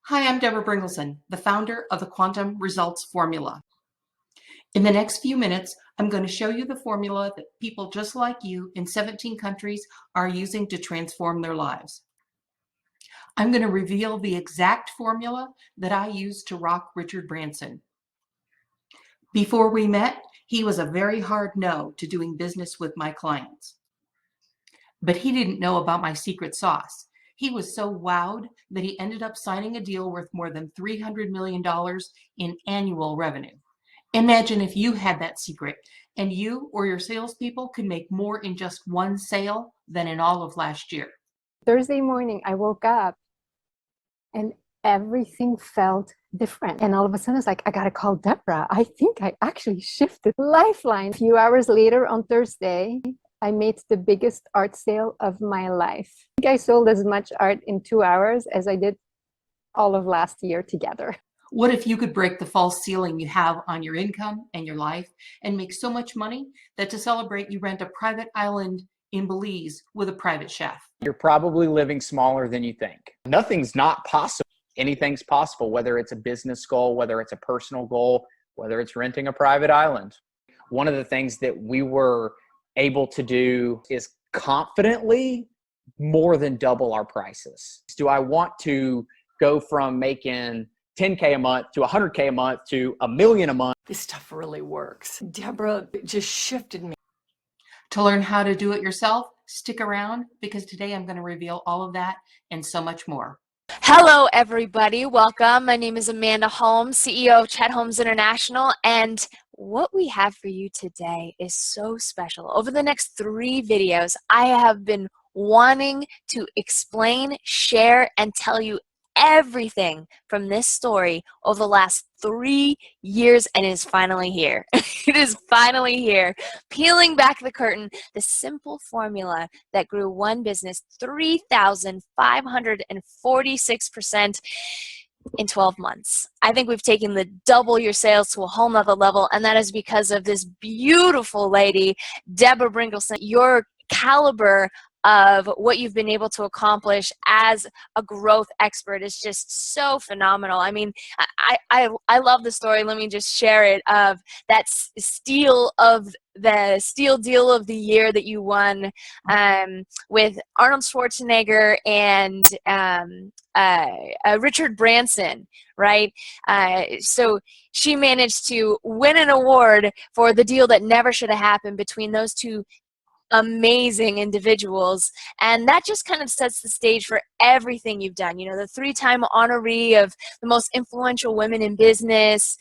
Hi, I'm Deberah Bringelson, the founder of the Quantum Results Formula. In the next few minutes, I'm going to show you the formula that people just like you in 17 countries are using to transform their lives. I'm going to reveal the exact formula that I used to rock Richard Branson. Before we met, he was a very hard no to doing business with my clients. But he didn't know about my secret sauce. He was so wowed that he ended up signing a deal worth more than $300 million in annual revenue. Imagine if you had that secret and you or your salespeople could make more in just one sale than in all of last year. Thursday morning, I woke up and everything felt different. And all of a sudden, it's like, I got to call Deborah. I think I actually shifted Lifeline. A few hours later on Thursday, I made the biggest art sale of my life. I think I sold as much art in 2 hours as I did all of last year together. What if you could break the false ceiling you have on your income and your life and make so much money that to celebrate you rent a private island in Belize with a private chef? You're probably living smaller than you think. Nothing's not possible. Anything's possible, whether it's a business goal, whether it's a personal goal, whether it's renting a private island. One of the things that we were able to do is confidently more than double our prices. Do I want to go from making 10K a month to 100K a month to $1 million a month? This stuff really works. Deborah just shifted me. To learn how to do it yourself, stick around because today I'm going to reveal all of that and so much more. Hello, everybody. Welcome. My name is Amanda Holmes, CEO of Chet Holmes International, and what we have for you today is so special. Over the next 3 videos, I have been wanting to explain, share, and tell you everything from this story over the last 3 years, and it is finally here. It is finally here. Peeling back the curtain, the simple formula that grew one business 3,546% in 12 months. I think we've taken the double your sales to a whole nother level, and that is because of this beautiful lady, Deberah Bringelson. Your caliber of what you've been able to accomplish as a growth expert is just so phenomenal. I mean, I love the story. Let me just share it of that steal deal of the year that you won with Arnold Schwarzenegger and Richard Branson, right? So she managed to win an award for the deal that never should have happened between those two amazing individuals, and that just kind of sets the stage for everything you've done. You know, the 3-time honoree of the most influential women in business,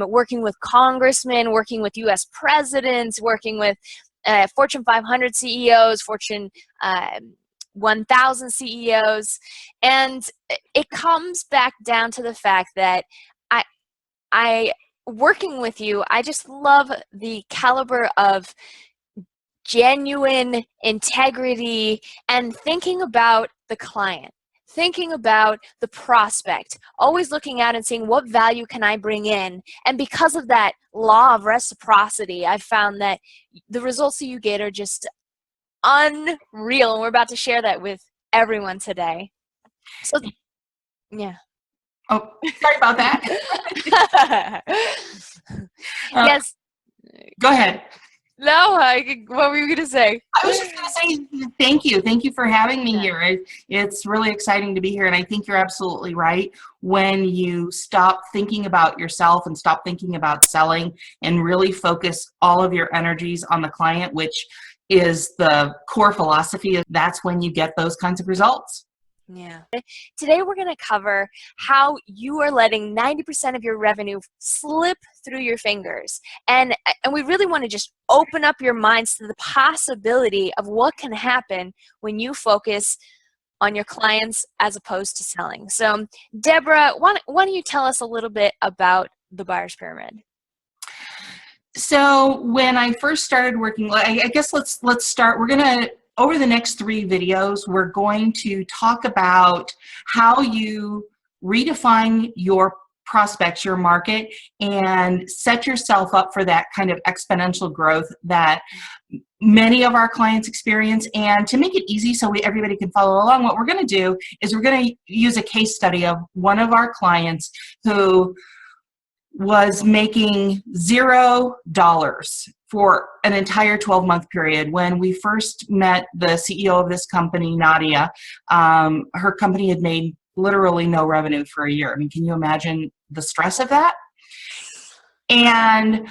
working with congressmen, working with US presidents, working with Fortune 500 CEOs, Fortune 1000 CEOs, and it comes back down to the fact that I working with you, I just love the caliber of genuine integrity and thinking about the client, thinking about the prospect, always looking out and seeing what value can I bring in. And because of that law of reciprocity, I've found that the results that you get are just unreal. And we're about to share that with everyone today. So, yeah. Oh, sorry about that. Yes. Go ahead. No, what were you going to say? I was just going to say thank you. Thank you for having me here. It's really exciting to be here, and I think you're absolutely right. When you stop thinking about yourself and stop thinking about selling and really focus all of your energies on the client, which is the core philosophy, that's when you get those kinds of results. Yeah. Today we're going to cover how you are letting 90% of your revenue slip through your fingers. And we really want to just open up your minds to the possibility of what can happen when you focus on your clients as opposed to selling. So, Deborah, why don't you tell us a little bit about the buyer's pyramid? So when I first started working, I guess let's start. We're going to, over the next 3 videos, we're going to talk about how you redefine your prospects, your market, and set yourself up for that kind of exponential growth that many of our clients experience. And to make it easy so everybody can follow along, what we're going to do is we're going to use a case study of one of our clients who was making $0 for an entire 12-month period. When we first met the CEO of this company, Nadia, her company had made literally no revenue for a year. I mean, can you imagine the stress of that? And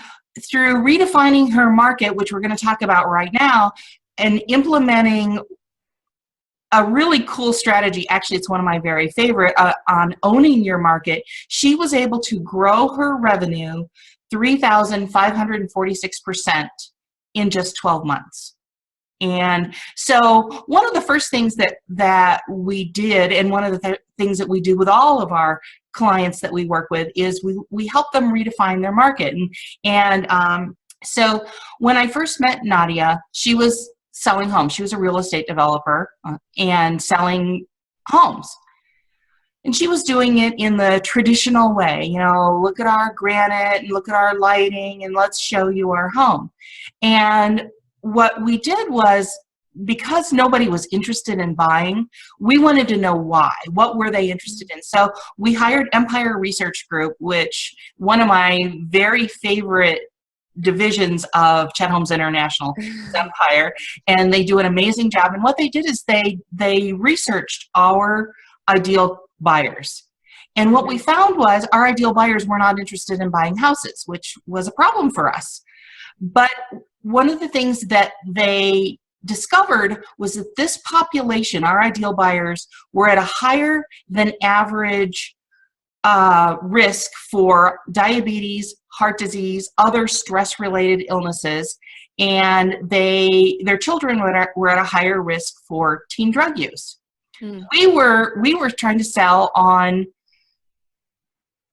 through redefining her market, which we're going to talk about right now, and implementing a really cool strategy, actually it's one of my very favorite, on owning your market, she was able to grow her revenue 3,546% in just 12 months. And so one of the first things that we did, and one of the things that we do with all of our clients that we work with, is we help them redefine their market. So when I first met Nadia, she was selling homes. She was a real estate developer and selling homes. And she was doing it in the traditional way, you know, look at our granite and look at our lighting and let's show you our home. And what we did was, because nobody was interested in buying, we wanted to know why. What were they interested in? So we hired Empire Research Group, which one of my very favorite divisions of Chet Holmes International is Empire, and they do an amazing job. And what they did is they researched our ideal buyers. And what we found was our ideal buyers were not interested in buying houses, which was a problem for us. But one of the things that they discovered was that this population, our ideal buyers, were at a higher than average risk for diabetes, heart disease, other stress-related illnesses, and their children were at a higher risk for teen drug use. We were trying to sell on,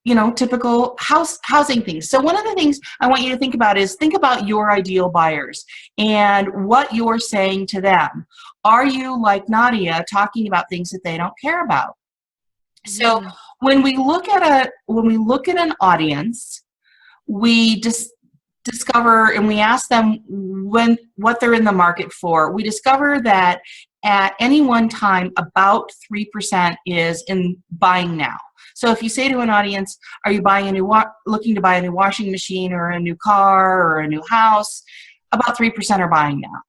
you know, typical housing things. So one of the things I want you to think about is think about your ideal buyers and what you're saying to them. Are you, like Nadia, talking about things that they don't care about? So when we look at an audience, we discover, and we ask them what they're in the market for. We discover that at any one time, about 3% is in buying now. So if you say to an audience, are you buying looking to buy a new washing machine or a new car or a new house? About 3% are buying now.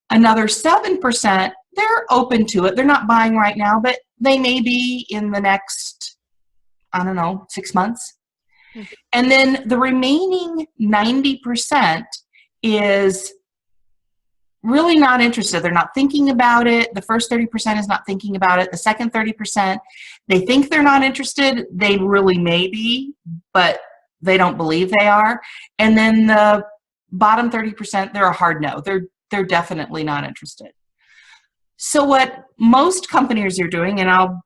Another 7%, they're open to it. They're not buying right now, but they may be in the next, 6 months. And then the remaining 90% is really not interested. They're not thinking about it. The first 30% is not thinking about it. The second 30%, they think they're not interested. They really may be, but they don't believe they are. And then the bottom 30%, they're a hard no. They're definitely not interested. So what most companies are doing, and I'll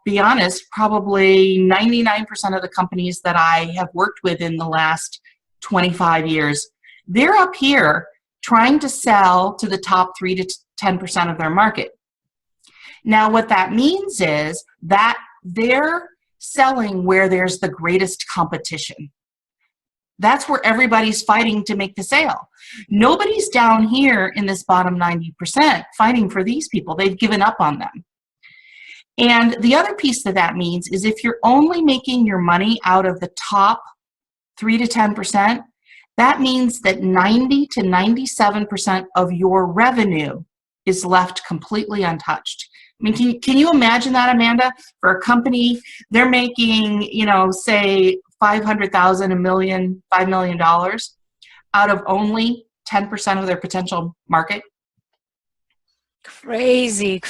be honest, probably 99% of the companies that I have worked with in the last 25 years, they're up here trying to sell to the top 3 to 10% of their market. Now, what that means is that they're selling where there's the greatest competition. That's where everybody's fighting to make the sale. Nobody's down here in this bottom 90% fighting for these people. They've given up on them. And the other piece that means is if you're only making your money out of the top 3 to 10%, that means that 90 to 97% of your revenue is left completely untouched. I mean, can you imagine that, Amanda? For a company, they're making, say $500,000, $1 million, $5 million out of only 10% of their potential market. Crazy.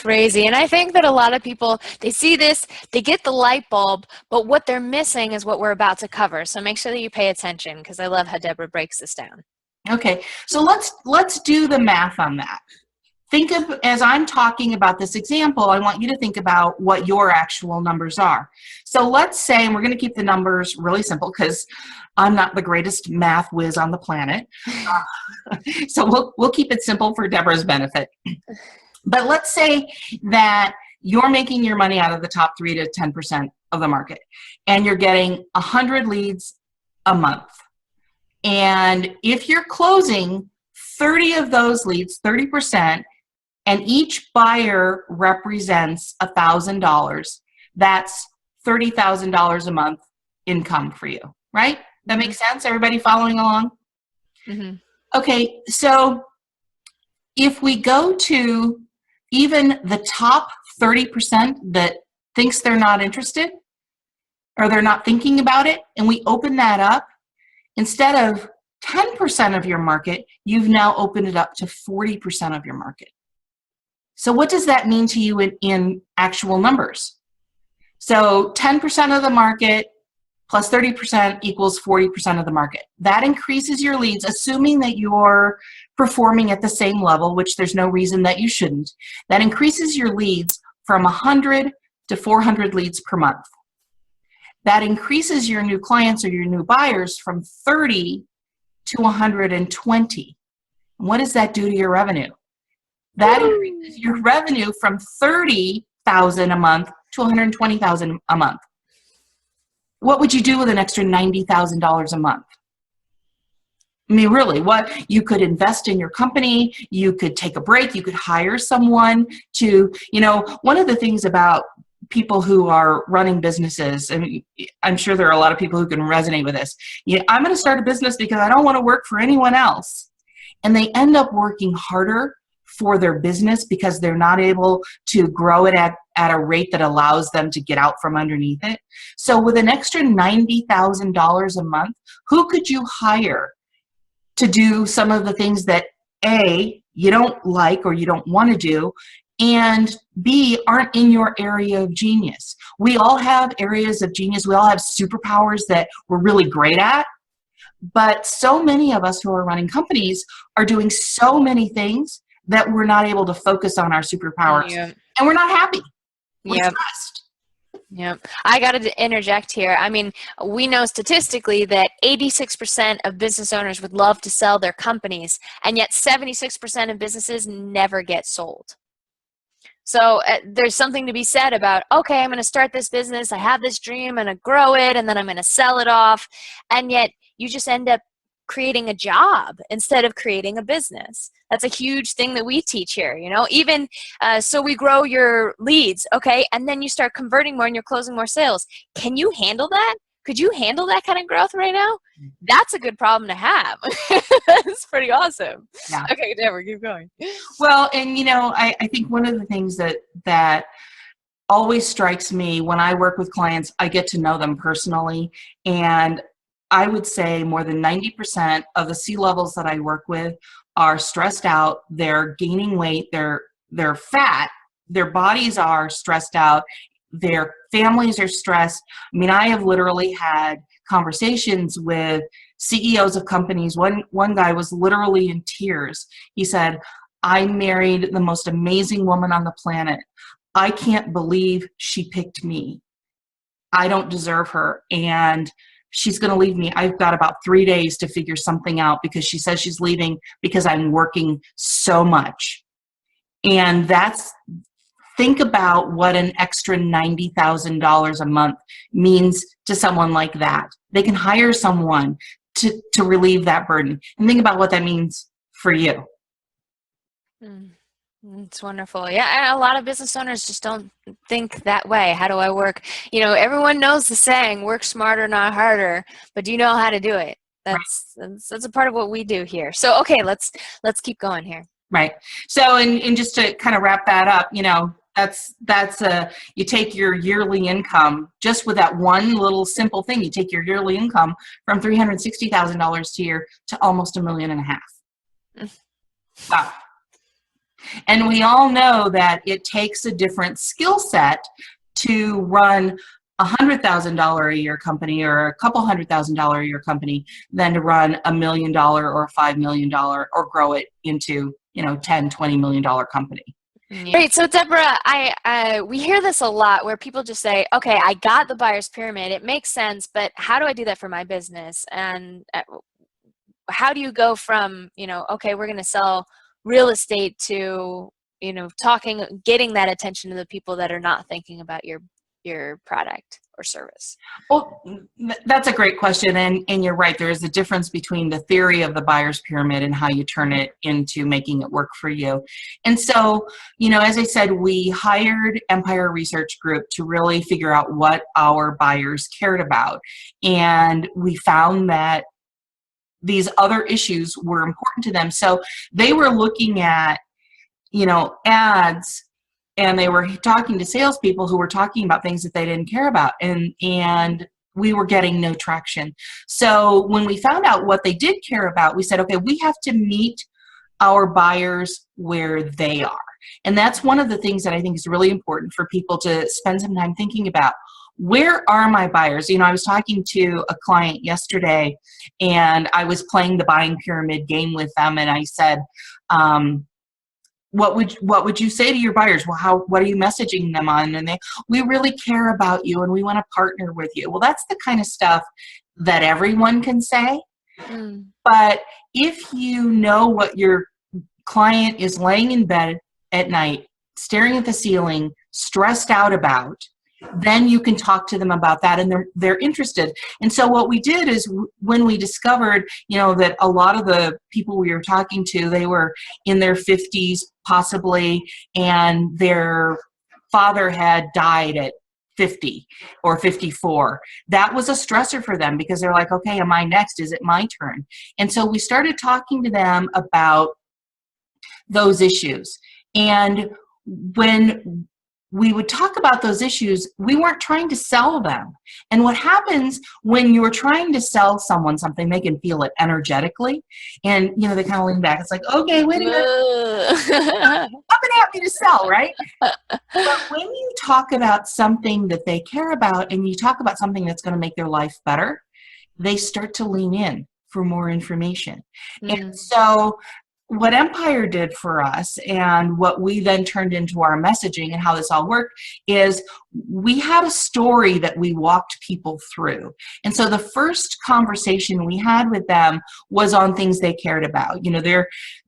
And I think that a lot of people, they see this, they get the light bulb, but what they're missing is what we're about to cover. So make sure that you pay attention, because I love how Deborah breaks this down. Okay, so let's do the math on that. Think of, as I'm talking about this example, I want you to think about what your actual numbers are. So let's say, and we're going to keep the numbers really simple because I'm not the greatest math whiz on the planet. So we'll keep it simple for Deborah's benefit. But let's say that you're making your money out of the top 3 to 10% of the market, and you're getting 100 leads a month. And if you're closing 30 of those leads, 30%, and each buyer represents $1,000, that's $30,000 a month income for you, right? That makes sense? Everybody following along? Mm-hmm. Okay, so if we go to even the top 30% that thinks they're not interested or they're not thinking about it, and we open that up, instead of 10% of your market, you've now opened it up to 40% of your market. So what does that mean to you in actual numbers? So 10% of the market plus 30% equals 40% of the market. That increases your leads, assuming that you're performing at the same level, which there's no reason that you shouldn't. That increases your leads from 100 to 400 leads per month. That increases your new clients or your new buyers from 30 to 120. And what does that do to your revenue? That increases your revenue from $30,000 a month to $120,000 a month. What would you do with an extra $90,000 a month? I mean, really, what you could invest in your company, you could take a break, you could hire someone to, one of the things about people who are running businesses, and I'm sure there are a lot of people who can resonate with this. I'm going to start a business because I don't want to work for anyone else. And they end up working harder for their business because they're not able to grow it at a rate that allows them to get out from underneath it. So with an extra $90,000 a month, who could you hire to do some of the things that A, you don't like or you don't want to do, and B, aren't in your area of genius? We all have areas of genius. We all have superpowers that we're really great at. But so many of us who are running companies are doing so many things that we're not able to focus on our superpowers. Yeah. And we're not happy. We're Yeah. stressed. Yeah, I got to interject here. I mean, we know statistically that 86% of business owners would love to sell their companies, and yet 76% of businesses never get sold. So there's something to be said about, okay, I'm going to start this business. I have this dream. I'm going to grow it, and then I'm going to sell it off. And yet you just end up creating a job instead of creating a business. That's a huge thing that we teach here, even so we grow your leads, okay, and then you start converting more and you're closing more sales. Can you handle that? Could you handle that kind of growth right now? That's a good problem to have. That's pretty awesome. Yeah. Okay, Deborah, keep going. Well, and I think one of the things that always strikes me when I work with clients, I get to know them personally, and I would say more than 90% of the C-levels that I work with are stressed out. They're gaining weight. They're fat. Their bodies are stressed out. Their families are stressed. I mean, I have literally had conversations with CEOs of companies. One guy was literally in tears. He said, I married the most amazing woman on the planet. I can't believe she picked me. I don't deserve her. And she's going to leave me. I've got about 3 days to figure something out because she says she's leaving because I'm working so much. And think about what an extra $90,000 a month means to someone like that. They can hire someone to relieve that burden. And think about what that means for you. It's wonderful. Yeah, and a lot of business owners just don't think that way. How do I work? Everyone knows the saying, work smarter, not harder, but do you know how to do it? That's a part of what we do here. So, okay, let's keep going here. Right. So, and just to kind of wrap that up, that's you take your yearly income just with that one little simple thing. You take your yearly income from $360,000 a year to almost $1.5 million. Wow. And we all know that it takes a different skill set to run $100,000 a year company or a couple $100,000 a year company than to run $1 million or a $5 million or grow it into, $10, $20 million company. Great. So Deborah, we hear this a lot where people just say, okay, I got the buyer's pyramid. It makes sense, but how do I do that for my business? And how do you go from, okay, we're going to sell real estate to getting that attention to the people that are not thinking about your product or service? Well, that's a great question. And you're right. There is a difference between the theory of the buyer's pyramid and how you turn it into making it work for you. And so, as I said, we hired Empire Research Group to really figure out what our buyers cared about. And we found that these other issues were important to them. So they were looking at, ads, and they were talking to salespeople who were talking about things that they didn't care about, and we were getting no traction. So when we found out what they did care about, we said, okay, we have to meet our buyers where they are. And that's one of the things that I think is really important for people to spend some time thinking about. Where are my buyers? I was talking to a client yesterday, and I was playing the buying pyramid game with them, and I said, what would you say to your buyers? Well, what are you messaging them on? And we really care about you and we want to partner with you. Well, that's the kind of stuff that everyone can say. But if you know what your client is laying in bed at night, staring at the ceiling, stressed out about, then you can talk to them about that, and they're interested. And so what we did is, when we discovered, that a lot of the people we were talking to, they were in their 50s possibly, and their father had died at 50 or 54. That was a stressor for them, because they're like, okay, am I next? Is it my turn? And so we started talking to them about those issues. And when we would talk about those issues, we weren't trying to sell them. And what happens when you're trying to sell someone something, they can feel it energetically. And, they kind of lean back. It's like, okay, wait a minute. Coming at me to sell, right? But when you talk about something that they care about, and you talk about something that's going to make their life better, they start to lean in for more information. And so what Empire did for us, and what we then turned into our messaging and how this all worked, is we had a story that we walked people through. And so the first conversation we had with them was on things they cared about.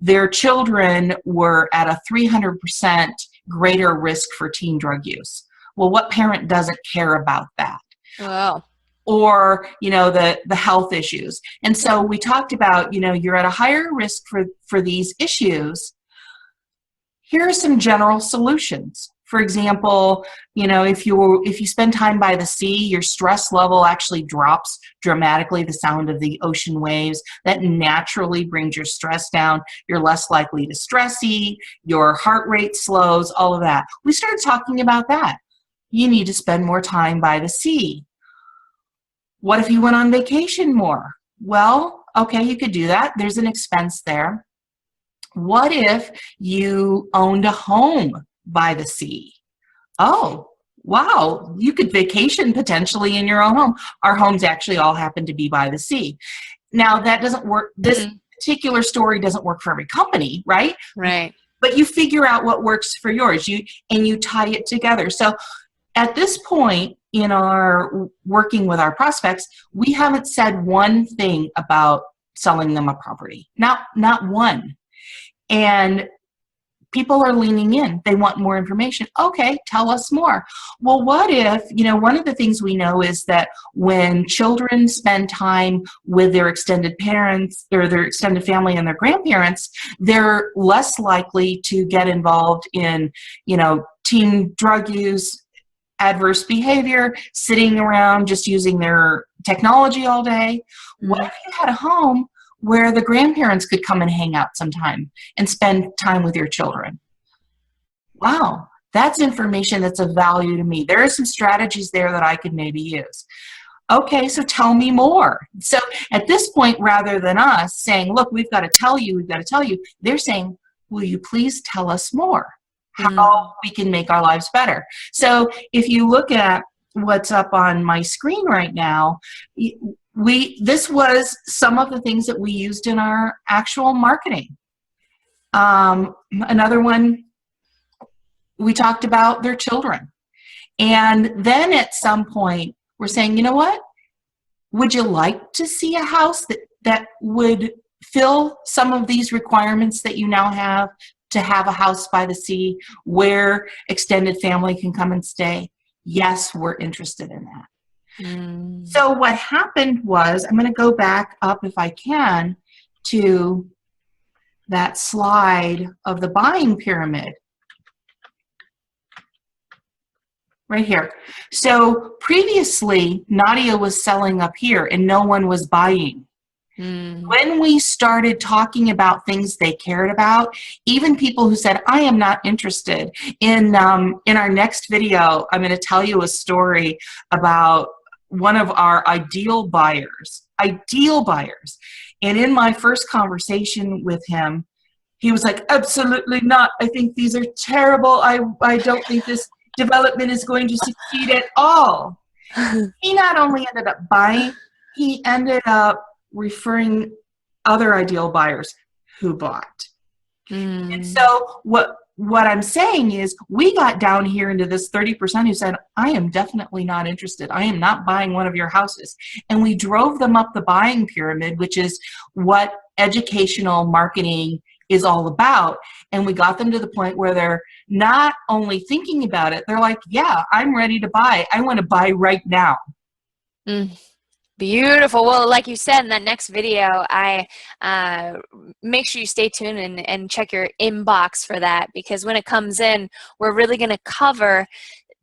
Their children were at a 300% greater risk for teen drug use. Well, what parent doesn't care about that? Wow. Or, the health issues. And so we talked about, you're at a higher risk for these issues. Here are some general solutions. For example, if you spend time by the sea, your stress level actually drops dramatically. The sound of the ocean waves, that naturally brings your stress down. You're less likely to stress eat, your heart rate slows, all of that. We started talking about that. You need to spend more time by the sea. What if you went on vacation more? Well, okay, you could do that. There's an expense there. What if you owned a home by the sea? Oh, wow, you could vacation potentially in your own home. Our homes actually all happen to be by the sea. Now, that doesn't work. This particular story doesn't work for every company, right? Right. But you figure out what works for yours, and you tie it together. So at this point in our working with our prospects, we haven't said one thing about selling them a property. Not one. And people are leaning in. They want more information. Okay, tell us more. Well, what if, one of the things we know is that when children spend time with their extended parents or their extended family and their grandparents, they're less likely to get involved in, teen drug use, adverse behavior, sitting around just using their technology all day. What if you had a home where the grandparents could come and hang out sometime and spend time with your children? Wow, that's information that's of value to me. There are some strategies there that I could maybe use. Okay, so tell me more. So at this point, rather than us saying, look, we've got to tell you, they're saying, will you please tell us more? How we can make our lives better. So if you look at what's up on my screen right now, this was some of the things that we used in our actual marketing. Another one, we talked about their children. And then at some point, we're saying, you know what? Would you like to see a house that would fill some of these requirements that you now have to have a house by the sea where extended family can come and stay? Yes, we're interested in that. So what happened was, I'm going to go back up if I can to that slide of the buying pyramid. Right here. So previously, Nadia was selling up here and no one was buying. When we started talking about things they cared about, even people who said, I am not interested, in our next video, I'm going to tell you a story about one of our ideal buyers. And in my first conversation with him, he was like, absolutely not. I think these are terrible. I don't think this development is going to succeed at all. He not only ended up buying, he ended up referring other ideal buyers who bought. And so what I'm saying is, we got down here into this 30% who said, I am definitely not interested. I am not buying one of your houses. And we drove them up the buying pyramid, which is what educational marketing is all about. And we got them to the point where they're not only thinking about it, they're like, yeah, I'm ready to buy. I want to buy right now. Beautiful. Well, like you said in that next video, I make sure you stay tuned and check your inbox for that, because when it comes in, we're really going to cover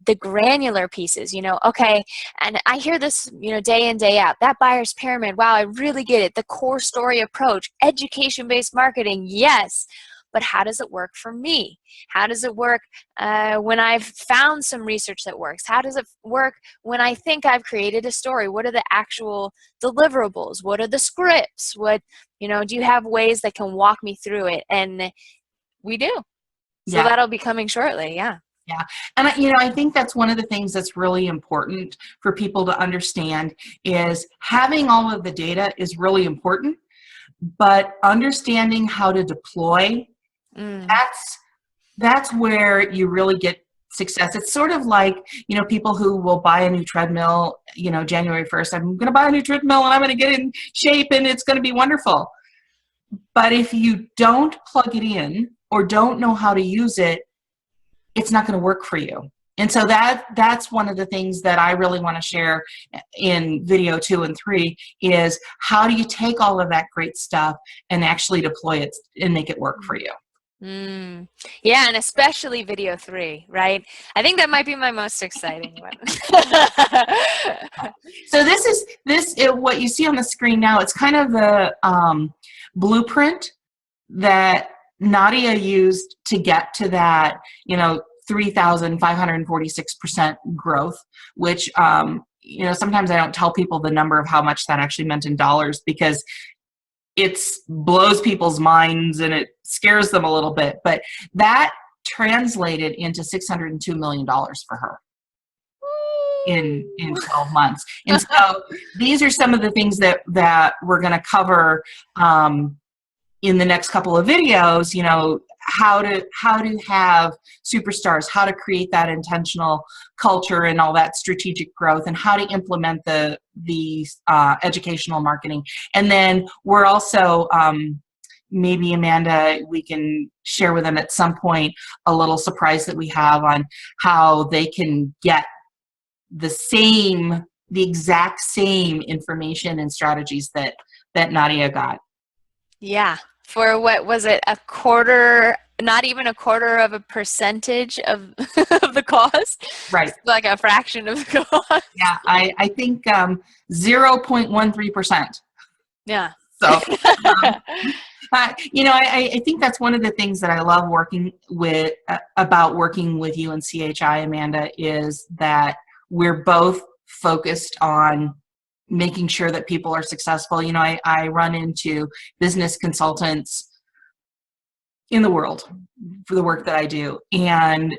the granular pieces, you know, okay, and I hear this, you know, day in, day out, that buyer's pyramid, wow, I really get it, the core story approach, education-based marketing, yes, but how does it work for me? How does it work when I've found some research that works? How does it work when I think I've created a story? What are the actual deliverables? What are the scripts? What, you know, do you have ways that can walk me through it? And we do. So that'll be coming shortly, yeah. Yeah, and you know, I think that's one of the things that's really important for people to understand, is having all of the data is really important, but understanding how to deploy, that's where you really get success. It's sort of like, you know, people who will buy a new treadmill, you know, January 1st, I'm going to buy a new treadmill and I'm going to get in shape and it's going to be wonderful. But if you don't plug it in or don't know how to use it, it's not going to work for you. And so that's one of the things that I really want to share in video 2 and 3 is, how do you take all of that great stuff and actually deploy it and make it work for you? Yeah, and especially video 3, right? I think that might be my most exciting one. So what you see on the screen now, it's kind of the blueprint that Nadia used to get to that, you know, 3,546% growth, which, you know, sometimes I don't tell people the number of how much that actually meant in dollars, because it blows people's minds and it scares them a little bit. But that translated into $602 million for her in 12 months. And so these are some of the things that we're going to cover in the next couple of videos, you know, how to have superstars, how to create that intentional culture and all that strategic growth, and how to implement the educational marketing. And then we're also, maybe Amanda, we can share with them at some point a little surprise that we have on how they can get the exact same information and strategies that Nadia got. Yeah. For what was it, a quarter, not even a quarter of a percentage of the cost? Right. Like a fraction of the cost. Yeah, I think 0.13%. Yeah. So, you know, I think that's one of the things that I love about working with you and CHI, Amanda, is that we're both focused on making sure that people are successful. You know, I run into business consultants in the world for the work that I do. And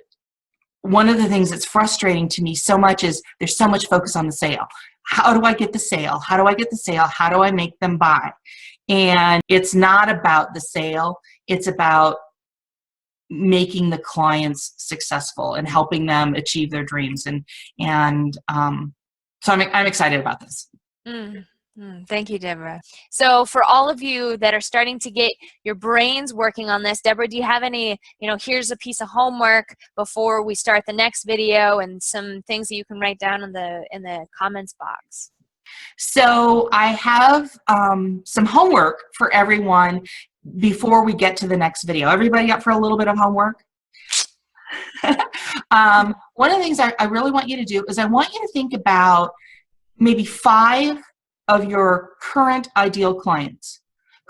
one of the things that's frustrating to me so much is there's so much focus on the sale. How do I get the sale? How do I get the sale? How do I make them buy? And it's not about the sale. It's about making the clients successful and helping them achieve their dreams. And so I'm excited about this. Thank you, Deborah. So for all of you that are starting to get your brains working on this, Deborah, do you have any, here's a piece of homework before we start the next video and some things that you can write down in the comments box? So I have some homework for everyone before we get to the next video. Everybody up for a little bit of homework? One of the things I really want you to do is I want you to think about maybe 5 of your current ideal clients.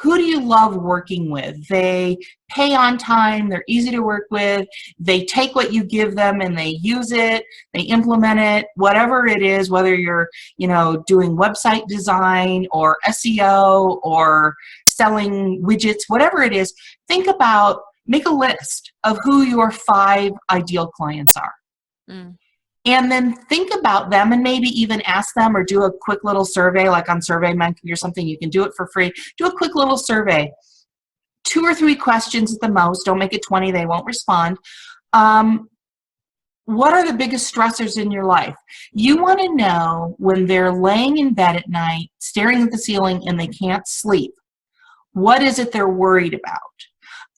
Who do you love working with? They pay on time, they're easy to work with, they take what you give them and they use it, they implement it, whatever it is, whether you're, doing website design or SEO or selling widgets, whatever it is, make a list of who your 5 ideal clients are. And then think about them and maybe even ask them or do a quick little survey, like on SurveyMonkey or something. You can do it for free. Do a quick little survey. 2 or 3 questions at the most. Don't make it 20. They won't respond. What are the biggest stressors in your life? You want to know when they're laying in bed at night, staring at the ceiling, and they can't sleep, what is it they're worried about?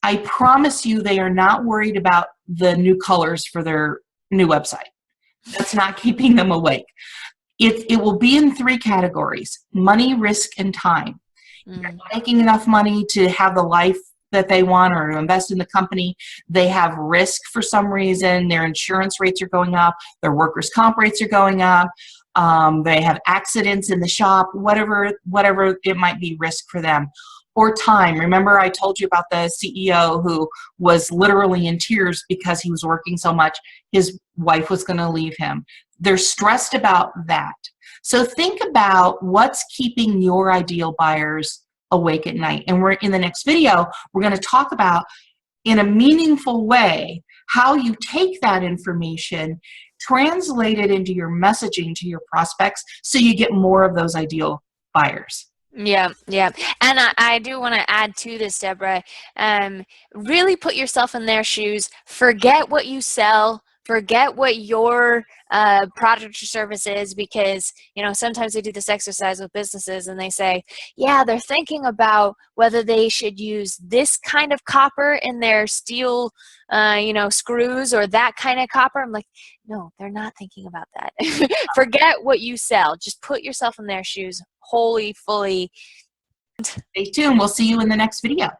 I promise you they are not worried about the new colors for their new website. That's not keeping them awake. It will be in 3 categories: money, risk, and time. They're not making enough money to have the life that they want or to invest in the company. They have risk for some reason. Their insurance rates are going up. Their workers' comp rates are going up. They have accidents in the shop, whatever it might be, risk for them. Or time. Remember I told you about the CEO who was literally in tears because he was working so much, his wife was going to leave him. They're stressed about that. So think about what's keeping your ideal buyers awake at night. And in the next video, we're going to talk about, in a meaningful way, how you take that information, translate it into your messaging to your prospects so you get more of those ideal buyers. Yeah. And I do want to add to this, Deborah, really put yourself in their shoes. Forget what you sell. Forget what your product or service is, because sometimes they do this exercise with businesses and they say, yeah, they're thinking about whether they should use this kind of copper in their steel screws or that kind of copper. I'm like, no, they're not thinking about that. Forget what you sell. Just put yourself in their shoes wholly, fully. Stay tuned. We'll see you in the next video.